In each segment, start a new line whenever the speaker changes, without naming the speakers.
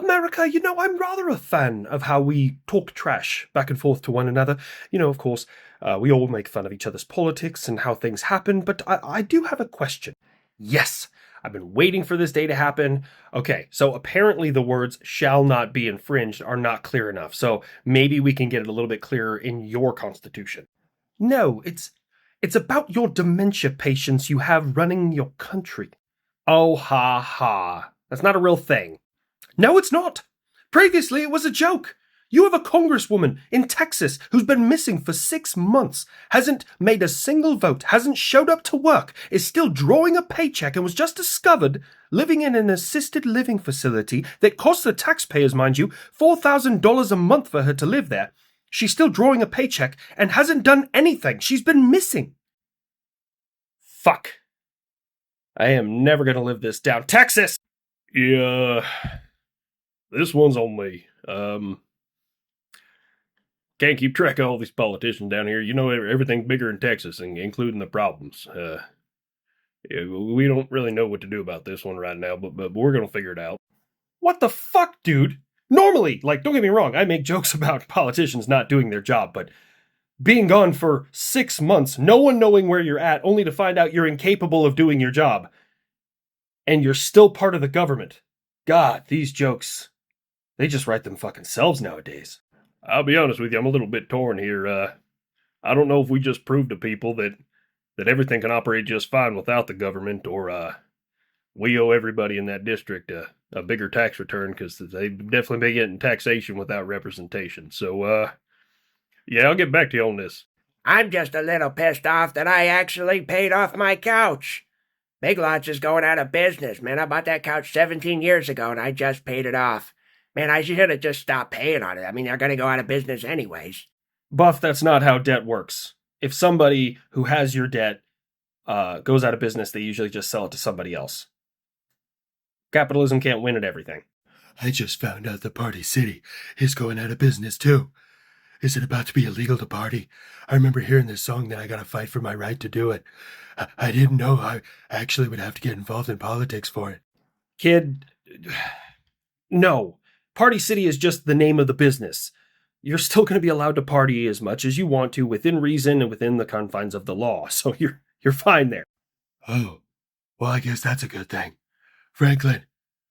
America, I'm rather a fan of how we talk trash back and forth to one another. Of course, we all make fun of each other's politics and how things happen, but I do have a question. Yes, I've been waiting for this day to happen. Okay, so apparently the words shall not be infringed are not clear enough, so maybe we can get it a little bit clearer in your constitution. No, it's about your dementia patients you have running your country. Oh, ha, ha. That's not a real thing. No, it's not. Previously, it was a joke. You have a congresswoman in Texas who's been missing for 6 months, hasn't made a single vote, hasn't showed up to work, is still drawing a paycheck, and was just discovered living in an assisted living facility that costs the taxpayers, mind you, $4,000 a month for her to live there. She's still drawing a paycheck and hasn't done anything. She's been missing. Fuck. I am never going to live this down. Texas!
Yeah, this one's on me. Can't keep track of all these politicians down here. Everything's bigger in Texas, including the problems. We don't really know what to do about this one right now, but we're going to figure it out.
What the fuck, dude? Normally, don't get me wrong, I make jokes about politicians not doing their job, but being gone for 6 months, no one knowing where you're at, only to find out you're incapable of doing your job, and you're still part of the government. God, these jokes, they just write them fucking selves nowadays.
I'll be honest with you, I'm a little bit torn here. I don't know if we just proved to people that everything can operate just fine without the government, or we owe everybody in that district a bigger tax return, because they've definitely been getting taxation without representation. So, yeah, I'll get back to you on this.
I'm just a little pissed off that I actually paid off my couch. Big Lots is going out of business, man. I bought that couch 17 years ago, and I just paid it off. Man, I should have just stopped paying on it. I mean, they're going to go out of business anyways.
Buff, that's not how debt works. If somebody who has your debt goes out of business, they usually just sell it to somebody else. Capitalism can't win at everything.
I just found out that Party City is going out of business, too. Is it about to be illegal to party? I remember hearing this song that I gotta fight for my right to do it. I didn't know I actually would have to get involved in politics for it.
Kid, no. Party City is just the name of the business. You're still going to be allowed to party as much as you want to within reason and within the confines of the law, so you're fine there.
Oh, well, I guess that's a good thing. Franklin,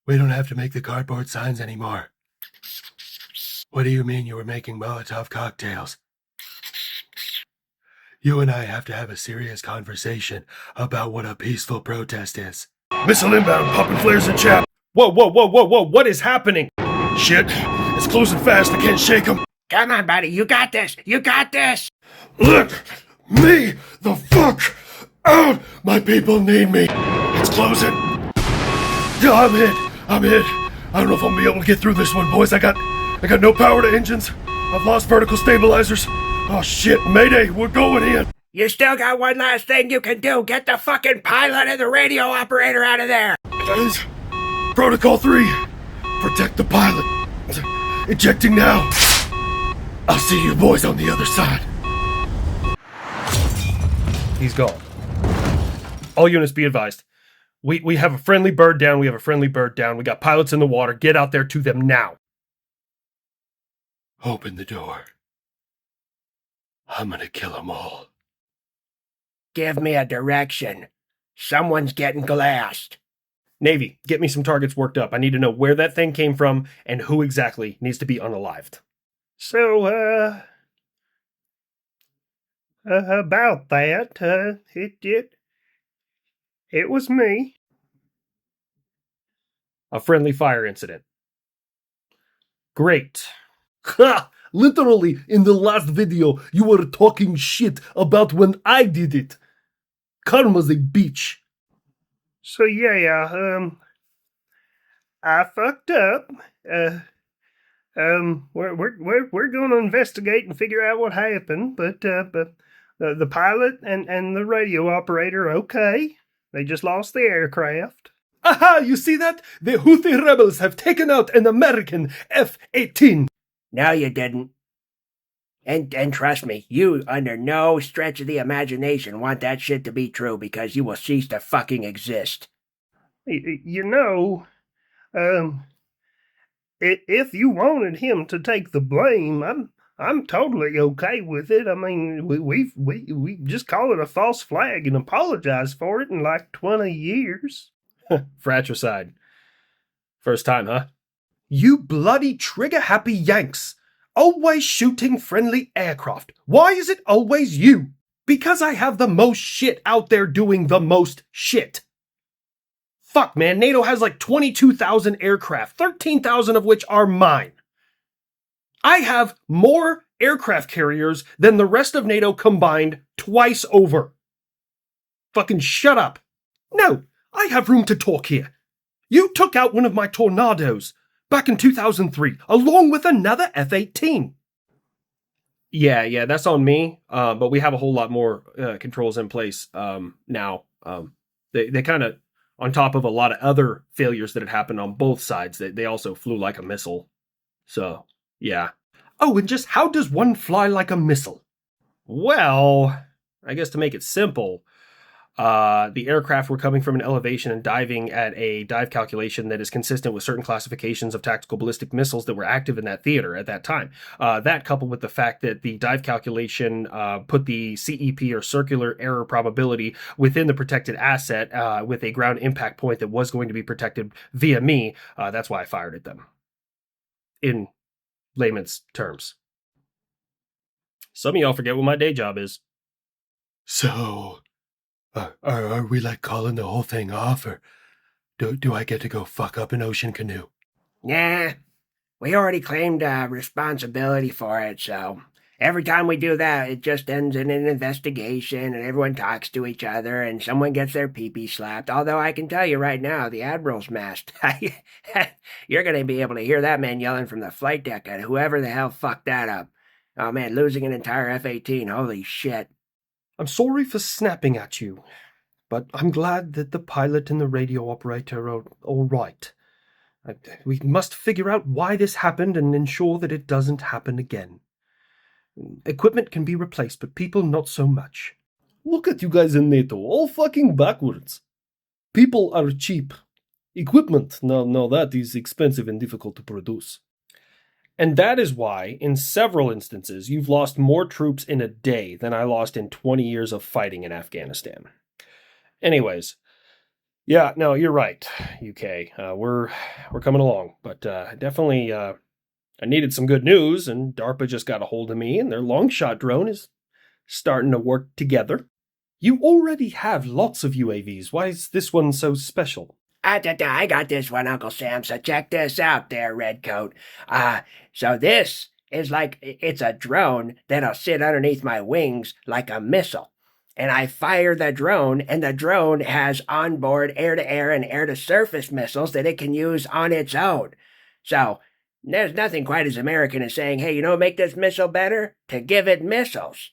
we don't have to make the cardboard signs anymore. What do you mean you were making Molotov cocktails? You and I have to have a serious conversation about what a peaceful protest is.
Missile inbound, popping flares in chat.
Whoa, what is happening?
Shit, it's closing fast, I can't shake them.
Come on, buddy, you got this,
Let me the fuck out! My people need me.
It's closing.
I'm hit. I don't know if I'm gonna be able to get through this one, boys. I got no power to engines. I've lost vertical stabilizers. Oh shit, Mayday, we're going in.
You still got one last thing you can do. Get the fucking pilot and the radio operator out of there.
Guys, Protocol 3, protect the pilot. Ejecting now. I'll see you boys on the other side.
He's gone. All units be advised. We have a friendly bird down. We got pilots in the water. Get out there to them now.
Open the door. I'm gonna kill them all.
Give me a direction. Someone's getting glassed.
Navy, get me some targets worked up. I need to know where that thing came from and who exactly needs to be unalived.
So, about that, it was me.
A friendly fire incident. Great. Ha! Literally, in the last video, you were talking shit about when I did it. Karma's a bitch.
So yeah, I fucked up. We're going to investigate and figure out what happened. But the pilot and the radio operator, okay, they just lost the aircraft.
Aha! You see that? The Houthi rebels have taken out an American F-18.
No, you didn't. And trust me, you, under no stretch of the imagination, want that shit to be true, because you will cease to fucking exist.
You know, if you wanted him to take the blame, I'm totally okay with it. I mean, we just call it a false flag and apologize for it in like 20 years. Fratricide. First time, huh?
You bloody trigger-happy Yanks! Always shooting friendly aircraft. Why is it always you? Because I have the most shit out there doing the most shit. Fuck, man, NATO has like 22,000 aircraft, 13,000 of which are mine. I have more aircraft carriers than the rest of NATO combined twice over. Fucking shut up. No, I have room to talk here. You took out one of my tornadoes back in 2003, along with another F-18. Yeah, that's on me. But we have a whole lot more controls in place now. They kind of, on top of a lot of other failures that had happened on both sides, they also flew like a missile. So, yeah. Oh, and just how does one fly like a missile? Well, I guess to make it simple, the aircraft were coming from an elevation and diving at a dive calculation that is consistent with certain classifications of tactical ballistic missiles that were active in that theater at that time. That coupled with the fact that the dive calculation put the CEP or circular error probability within the protected asset with a ground impact point that was going to be protected via me, that's why I fired at them. In layman's terms. Some of y'all forget what my day job is.
So, are we like calling the whole thing off, or do I get to go fuck up an ocean canoe?
Nah, we already claimed responsibility for it, so every time we do that, it just ends in an investigation and everyone talks to each other and someone gets their pee-pee slapped. Although I can tell you right now, the Admiral's mast, you're going to be able to hear that man yelling from the flight deck at whoever the hell fucked that up. Oh man, losing an entire F-18, holy shit.
I'm sorry for snapping at you, but I'm glad that the pilot and the radio operator are all right. We must figure out why this happened and ensure that it doesn't happen again. Equipment can be replaced, but people not so much.
Look at you guys in NATO, all fucking backwards. People are cheap. Equipment, no, that is expensive and difficult to produce.
And that is why, in several instances, you've lost more troops in a day than I lost in 20 years of fighting in Afghanistan. Anyways, yeah, no, you're right, UK. We're coming along, but definitely I needed some good news, and DARPA just got a hold of me, and their long-shot drone is starting to work together. You already have lots of UAVs. Why is this one so special?
I got this one, Uncle Sam, so check this out there, Redcoat. So this is like, it's a drone that'll sit underneath my wings like a missile. And I fire the drone, and the drone has onboard air-to-air and air-to-surface missiles that it can use on its own. So there's nothing quite as American as saying, hey, you know what make this missile better? To give it missiles.